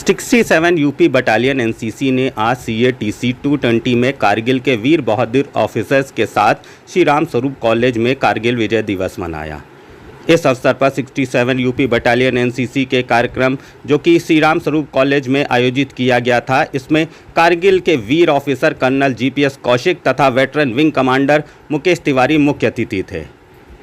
67 UP battalion NCC ने आज CATC 220 में कारगिल के वीर बहादुर ऑफिसर्स के साथ श्री राम स्वरूप कॉलेज में कारगिल विजय दिवस मनाया। इस अवसर पर 67 यूपी बटालियन एनसीसी के कार्यक्रम जो कि श्री राम स्वरूप कॉलेज में आयोजित किया गया था, इसमें कारगिल के वीर ऑफिसर कर्नल GPS कौशिक तथा veteran wing commander Mukesh Tiwari मुख्य अतिथि थे।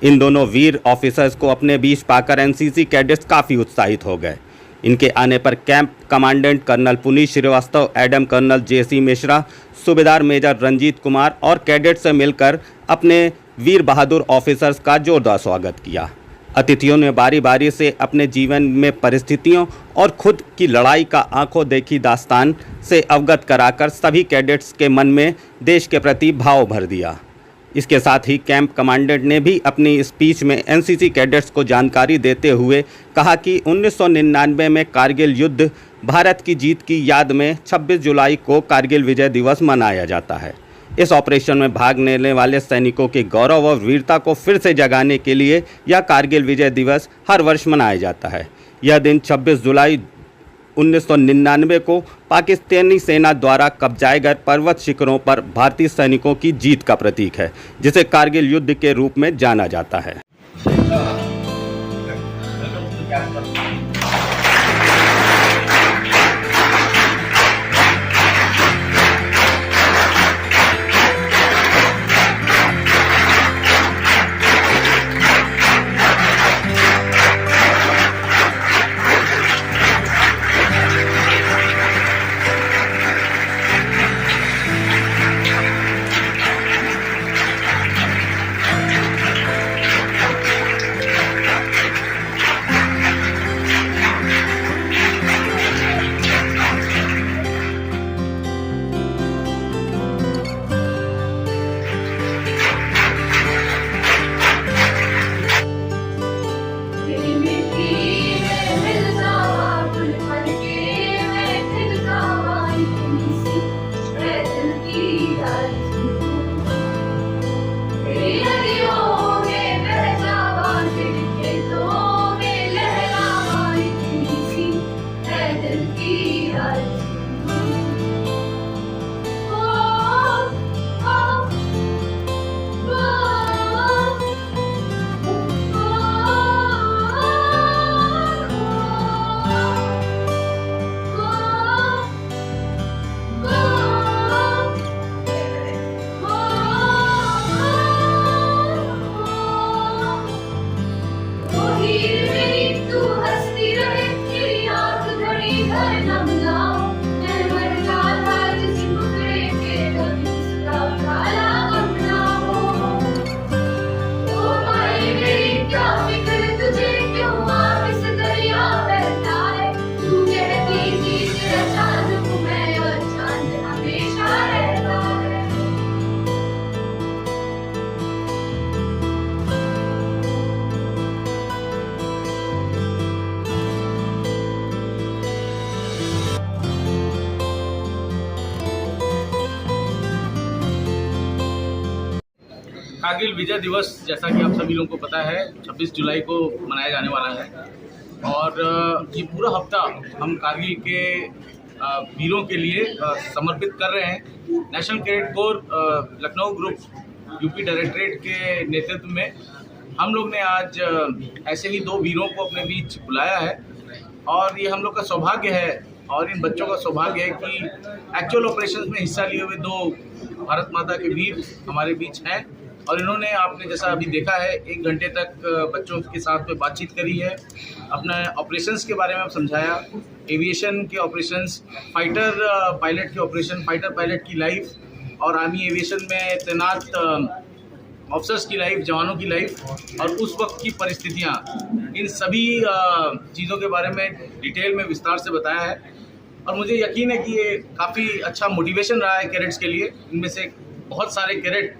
इन दोनों वीर ऑफिसर्स को अपने बीच पाकर एनसीसी कैडेट्स काफ़ी उत्साहित हो गए। इनके आने पर camp commandant colonel Puneet Srivastava, एडम colonel JC Mishra, subedar major Ranjit Kumar और कैडेट से मिलकर अपने वीर बहादुर ऑफिसर्स का जोरदार स्वागत किया। अतिथियों ने बारी बारी से अपने जीवन में परिस्थितियों और खुद की लड़ाई का आंखों देखी दास्तान से अवगत कराकर सभी कैडेट्स के मन में देश के प्रति भाव भर दिया। इसके साथ ही कैंप कमांडेंट ने भी अपनी स्पीच में एनसीसी कैडेट्स को जानकारी देते हुए कहा कि 1999 में कारगिल युद्ध भारत की जीत की याद में 26 जुलाई को कारगिल विजय दिवस मनाया जाता है। इस ऑपरेशन में भाग लेने वाले सैनिकों के गौरव और वीरता को फिर से जगाने के लिए यह कारगिल विजय दिवस हर वर्ष मनाया जाता है। यह दिन 26 जुलाई 1999 को पाकिस्तानी सेना द्वारा कब्जाए गए पर्वत शिखरों पर भारतीय सैनिकों की जीत का प्रतीक है, जिसे कारगिल युद्ध के रूप में जाना जाता है। कारगिल विजय दिवस जैसा कि आप सभी लोगों को पता है 26 जुलाई को मनाया जाने वाला है और ये पूरा हफ्ता हम कारगिल के वीरों के लिए समर्पित कर रहे हैं। National cadet corps Lucknow group UP directorate के नेतृत्व में हम लोग ने आज ऐसे ही दो वीरों को अपने बीच बुलाया है और ये हम लोग का सौभाग्य है और इन बच्चों का सौभाग्य है कि एक्चुअल ऑपरेशंस में हिस्सा लिए हुए दो भारत माता के वीर हमारे बीच हैं और इन्होंने आपने जैसा अभी देखा है 1 घंटे तक बच्चों के साथ में बातचीत करी है, अपने ऑपरेशंस के बारे में समझाया, एविएशन के ऑपरेशंस, फाइटर पायलट के ऑपरेशन, फाइटर पायलट की लाइफ और आर्मी एविएशन में तैनात ऑफिसर्स की लाइफ, जवानों की लाइफ और उस वक्त की परिस्थितियाँ, इन सभी चीज़ों के बारे में डिटेल में विस्तार से बताया है और मुझे यकीन है कि ये काफ़ी अच्छा मोटिवेशन रहा है कैडेट्स के लिए। इनमें से बहुत सारे कैडेट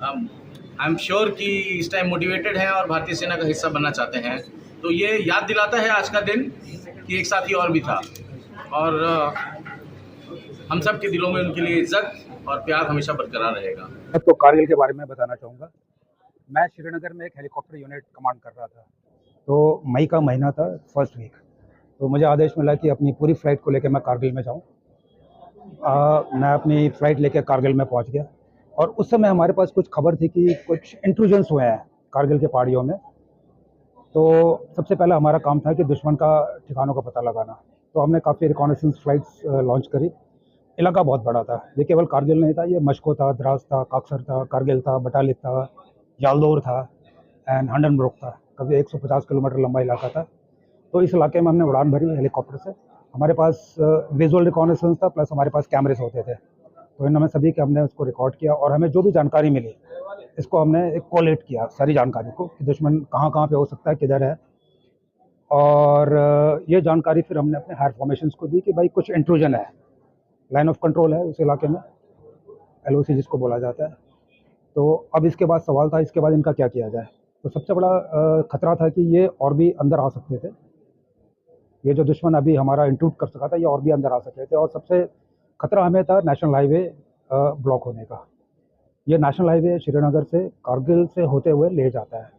आई एम श्योर कि इस टाइम मोटिवेटेड हैं और भारतीय सेना का हिस्सा बनना चाहते हैं। तो ये याद दिलाता है आज का दिन कि एक साथी और भी था और हम सब के दिलों में उनके लिए इज्जत और प्यार हमेशा बरकरार रहेगा। तो कारगिल के बारे में बताना चाहूँगा। मैं श्रीनगर में एक हेलीकॉप्टर यूनिट कमांड कर रहा था, तो मई का महीना था, फर्स्ट वीक। तो मुझे आदेश मिला कि अपनी पूरी फ़्लाइट को लेकर मैं कारगिल में जाऊँ। मैं अपनी फ़्लाइट लेकर कारगिल में पहुँच गया और उस समय हमारे पास कुछ खबर थी कि कुछ इंट्रूजन्स हुए हैं कारगिल के पहाड़ियों में। तो सबसे पहला हमारा काम था कि दुश्मन का ठिकानों का पता लगाना। तो हमने काफ़ी रिकॉनेसेंस फ़्लाइट्स लॉन्च करी। इलाका बहुत बड़ा था, ये केवल कारगिल नहीं था, ये मश्को था, द्रास था, काक्सर था, कारगिल था, बटालिक था, जालौर था एंड हंडनब्रोक था। कभी 150 किलोमीटर लंबा इलाका था। तो इस इलाके में हमने उड़ान भरी हेलीकॉप्टर से। हमारे पास विजुअल रिकॉनेसेंस था, प्लस हमारे पास कैमरेस होते थे। तो इन हमें सभी के हमने उसको रिकॉर्ड किया और हमें जो भी जानकारी मिली इसको हमने एक कोलेट किया सारी जानकारी को कि दुश्मन कहाँ पे हो सकता है, किधर है। और ये जानकारी फिर हमने अपने हायर फॉर्मेशंस को दी कि भाई कुछ इंट्रूजन है, लाइन ऑफ कंट्रोल है उस इलाके में, LOC जिसको बोला जाता है। तो अब इसके बाद सवाल था इसके बाद इनका क्या किया जाए। तो सबसे बड़ा खतरा था कि ये और भी अंदर आ सकते थे। ये जो दुश्मन अभी हमारा इंट्रूड कर सका था ये और भी अंदर आ सकते थे। और सबसे खतरा हमें था नेशनल हाईवे ब्लॉक होने का। ये नेशनल हाईवे श्रीनगर से कारगिल से होते हुए ले जाता है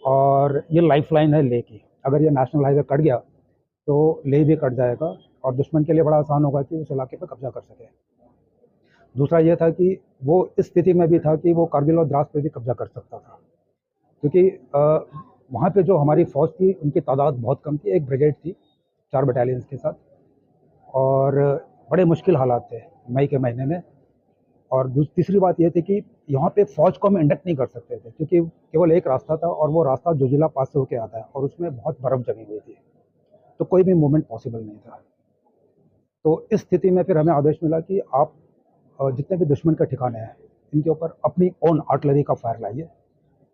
और ये लाइफलाइन है लेह की। अगर ये नेशनल हाईवे कट गया तो लेह भी कट जाएगा और दुश्मन के लिए बड़ा आसान होगा कि उस इलाके पर कब्जा कर सके। दूसरा ये था कि वो इस स्थिति में भी था कि वो कारगिल और द्रास पे भी कब्जा कर सकता था, क्योंकि वहाँ पे जो हमारी फ़ौज थी उनकी तादाद बहुत कम थी। एक ब्रिगेड थी 4 बटालियंस के साथ और बड़े मुश्किल हालात थे मई के महीने में। और तीसरी बात ये थी कि यहाँ पे फ़ौज को हम इंडक्ट नहीं कर सकते थे क्योंकि केवल एक रास्ता था और वो रास्ता जोजिला पास से होके आता है और उसमें बहुत बर्फ़ जमी हुई थी, तो कोई भी मूवमेंट पॉसिबल नहीं था। तो इस स्थिति में फिर हमें आदेश मिला कि आप जितने भी दुश्मन के ठिकाने हैं इनके ऊपर अपनी ओन आर्टिलरी का फायर लाइए।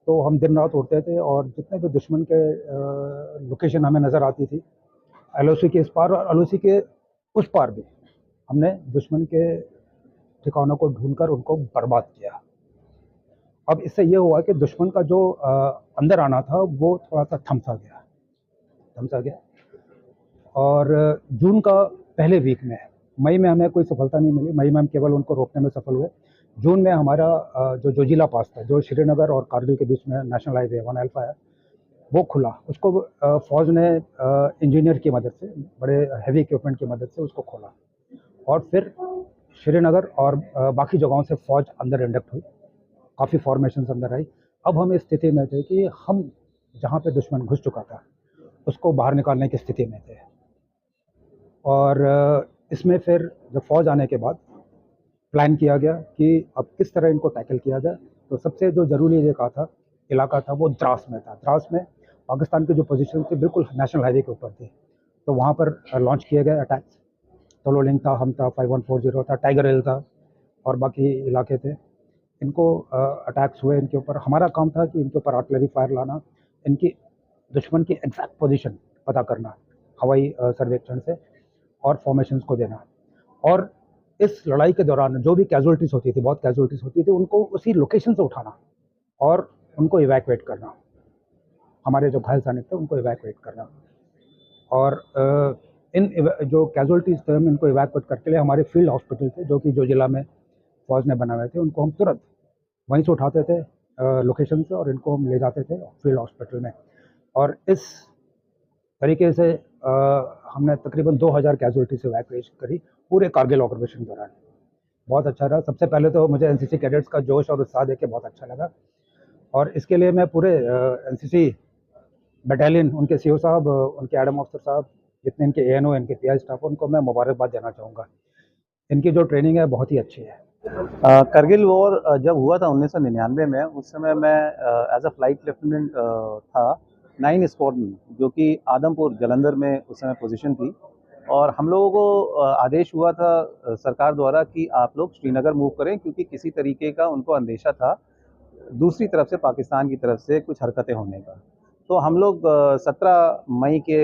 तो हम दिन रात उड़ते थे और जितने भी दुश्मन के लोकेशन हमें नज़र आती थी LOC के इस पार और LOC के उस पार भी, हमने दुश्मन के ठिकानों को ढूंढकर उनको बर्बाद किया। अब इससे ये हुआ कि दुश्मन का जो अंदर आना था वो थोड़ा सा थमसा गया। और जून का पहले वीक में, मई में हमें कोई सफलता नहीं मिली। मई में हम केवल उनको रोकने में सफल हुए। जून में हमारा जो जोजिला पास था, जो श्रीनगर और कारगिल के बीच में नेशनल हाईवे 1 अल्फा है, वो खुला। उसको फ़ौज ने इंजीनियर की मदद से, बड़े हैवी इक्विपमेंट की मदद से उसको खोला और फिर श्रीनगर और बाकी जगहों से फ़ौज अंदर इंडक्ट हुई, काफ़ी फॉर्मेशंस अंदर आई। अब हम इस स्थिति में थे कि हम जहाँ पे दुश्मन घुस चुका था उसको बाहर निकालने की स्थिति में थे। और इसमें फिर जब फ़ौज आने के बाद प्लान किया गया कि अब किस तरह इनको टैकल किया जाए। तो सबसे जो ज़रूरी इलाका था वो द्रास में था। द्रास में पाकिस्तान की जो पोजीशन थी बिल्कुल नेशनल हाईवे के ऊपर थी, तो वहाँ पर लॉन्च किए गए अटैक्स। तलोलिंग था, हम था, 5140 था, टाइगर हिल था और बाकी इलाके थे। इनको अटैक्स हुए इनके ऊपर। हमारा काम था कि इनके ऊपर आर्टिलरी फायर लाना, इनकी दुश्मन की एग्जैक्ट पोजीशन पता करना हवाई सर्वेक्षण से और फॉर्मेशंस को देना। और इस लड़ाई के दौरान जो भी कैजुअल्टीज़ होती थी, बहुत कैजुअल्टीज़ होती थी, उनको उसी लोकेशन से उठाना और उनको इवैक्यूएट करना। हमारे जो घायल सैनिक थे उनको इवैक्यूएट करना। और जो कैजुअल्टीज़ थे हम इनको इवैक्यूएट करके लिए हमारे फील्ड हॉस्पिटल थे जो कि जोजिला में फ़ौज ने बनाए हुए थे, उनको हम तुरंत वहीं से उठाते थे लोकेशन से और इनको हम ले जाते थे फील्ड हॉस्पिटल में। और इस तरीके से हमने तकरीबन 2000 कैजुअल्टीज इवैक्यूएट करी पूरे कारगिल ऑपरेशन के दौरान। बहुत अच्छा रहा। सबसे पहले तो मुझे NCC कैडेट्स का जोश और उत्साह देख के बहुत अच्छा लगा और इसके लिए मैं पूरे NCC बटालियन, उनके CO साहब, उनके एडम ऑफिसर साहब, जितने इनके ANO, इनके PI स्टाफ, उनको मैं मुबारकबाद देना चाहूँगा। इनकी जो ट्रेनिंग है बहुत ही अच्छी है। करगिल वॉर जब हुआ था 1999 में, उस समय मैं एज अ फ्लाइट लेफ्टिनेंट था 9 स्क्वाड्रन, जो कि आदमपुर जलंधर में उस समय पोजीशन थी। और हम लोगों को आदेश हुआ था सरकार द्वारा कि आप लोग श्रीनगर मूव करें, क्योंकि किसी तरीके का उनको अंदेशा था दूसरी तरफ से, पाकिस्तान की तरफ से कुछ हरकतें होने का। तो हम लोग 17 मई के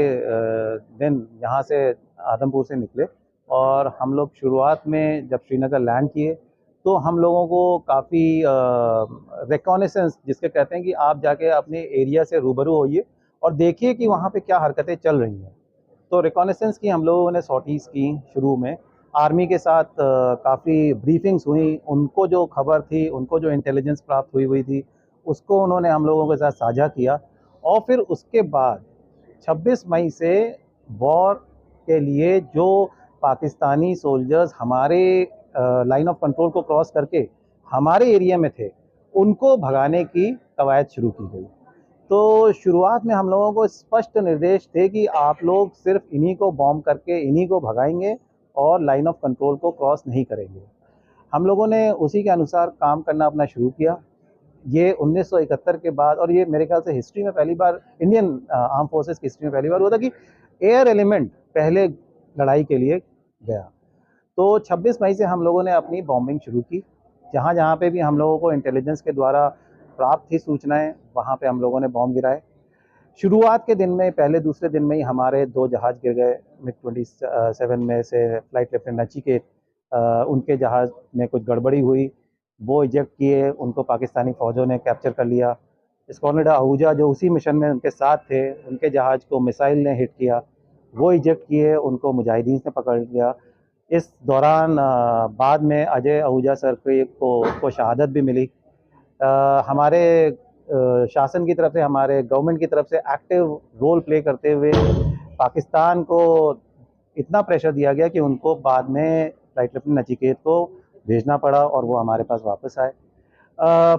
दिन यहाँ से आदमपुर से निकले और हम लोग शुरुआत में जब श्रीनगर लैंड किए तो हम लोगों को काफ़ी रिकॉनेसेंस, जिसके कहते हैं कि आप जाके अपने एरिया से रूबरू होइए और देखिए कि वहाँ पे क्या हरकतें चल रही हैं। तो रिकॉनेसेंस की हम लोगों ने सॉर्टीज़ की। शुरू में आर्मी के साथ काफ़ी ब्रीफिंग्स हुई, उनको जो खबर थी, उनको जो इंटेलिजेंस प्राप्त हुई थी, उसको उन्होंने हम लोगों के साथ साझा किया। और फिर उसके बाद 26 मई से वॉर के लिए जो पाकिस्तानी सोल्जर्स हमारे लाइन ऑफ कंट्रोल को क्रॉस करके हमारे एरिया में थे, उनको भगाने की कवायद शुरू की गई। तो शुरुआत में हम लोगों को स्पष्ट निर्देश थे कि आप लोग सिर्फ इन्हीं को बॉम्ब करके इन्हीं को भगाएंगे और लाइन ऑफ कंट्रोल को क्रॉस नहीं करेंगे। हम लोगों ने उसी के अनुसार काम करना अपना शुरू किया। ये 1971 के बाद, और ये मेरे ख्याल से हिस्ट्री में पहली बार, इंडियन आर्म फोर्सेस की हिस्ट्री में पहली बार हुआ था कि एयर एलिमेंट पहले लड़ाई के लिए गया। तो 26 मई से हम लोगों ने अपनी बॉम्बिंग शुरू की। जहाँ जहाँ पे भी हम लोगों को इंटेलिजेंस के द्वारा प्राप्त थी सूचनाएं, वहाँ पे हम लोगों ने बॉम्ब गिराए। शुरुआत के दिन में, पहले दूसरे दिन में ही हमारे 2 जहाज़ गिर गए। MiG-27 में से फ्लाइट लेफ्टिनेंट नचिकेत, उनके जहाज़ में कुछ गड़बड़ी हुई, वो इजेक्ट किए, उनको पाकिस्तानी फ़ौजों ने कैप्चर कर लिया। स्क्वाड्रन आहूजा जो उसी मिशन में उनके साथ थे, उनके जहाज़ को मिसाइल ने हिट किया, वो इजेक्ट किए, उनको मुजाहिदीन ने पकड़ लिया। इस दौरान बाद में अजय आहूजा सर को शहादत भी मिली। हमारे शासन की तरफ से, हमारे गवर्नमेंट की तरफ से एक्टिव रोल प्ले करते हुए पाकिस्तान को इतना प्रेशर दिया गया कि उनको बाद में फ्लाइट लेफ्टिनेंट नचिकेत को भेजना पड़ा और वो हमारे पास वापस आए।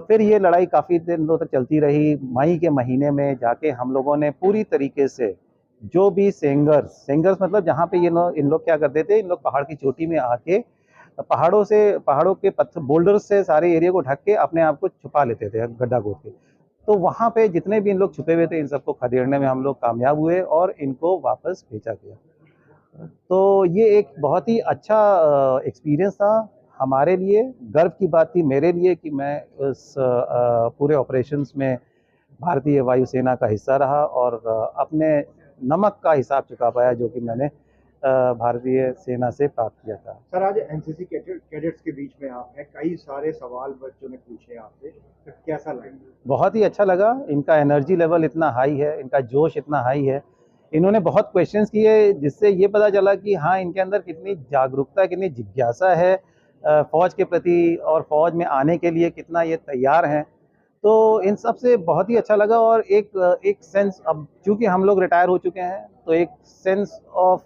फिर ये लड़ाई काफ़ी दिनों तक चलती रही। मई के महीने में जाके हम लोगों ने पूरी तरीके से जो भी सेंगर्स मतलब जहाँ पे इन लोग क्या करते थे, इन लोग पहाड़ की चोटी में आके पहाड़ों के पत्थर बोल्डर्स से सारे एरिया को ढक के अपने आप को छुपा लेते थे गड्ढा खोद के। तो वहाँ पे जितने भी इन लोग छुपे हुए थे, इन सबको खदेड़ने में हम लोग कामयाब हुए और इनको वापस भेजा गया। तो ये एक बहुत ही अच्छा एक्सपीरियंस था हमारे लिए। गर्व की बात थी मेरे लिए कि मैं उस पूरे ऑपरेशंस में भारतीय वायुसेना का हिस्सा रहा और अपने नमक का हिसाब चुका पाया जो कि मैंने भारतीय सेना से प्राप्त किया था। सर, आज एनसीसी कैडेट्स के बीच में आप हैं, कई सारे सवाल बच्चों ने पूछे आपसे, तो कैसा लगा? बहुत ही अच्छा लगा। इनका एनर्जी लेवल इतना हाई है, इनका जोश इतना हाई है। इन्होंने बहुत क्वेश्चंस किए जिससे ये पता चला कि हाँ, इनके अंदर कितनी जागरूकता, कितनी जिज्ञासा है फ़ौज के प्रति और फ़ौज में आने के लिए कितना ये तैयार हैं। तो इन सब से बहुत ही अच्छा लगा और एक सेंस, अब चूँकि हम लोग रिटायर हो चुके हैं तो एक सेंस ऑफ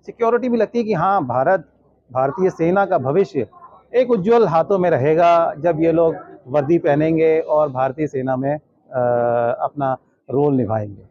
सिक्योरिटी भी लगती है कि हाँ, भारतीय सेना का भविष्य एक उज्जवल हाथों में रहेगा जब ये लोग वर्दी पहनेंगे और भारतीय सेना में अपना रोल निभाएंगे।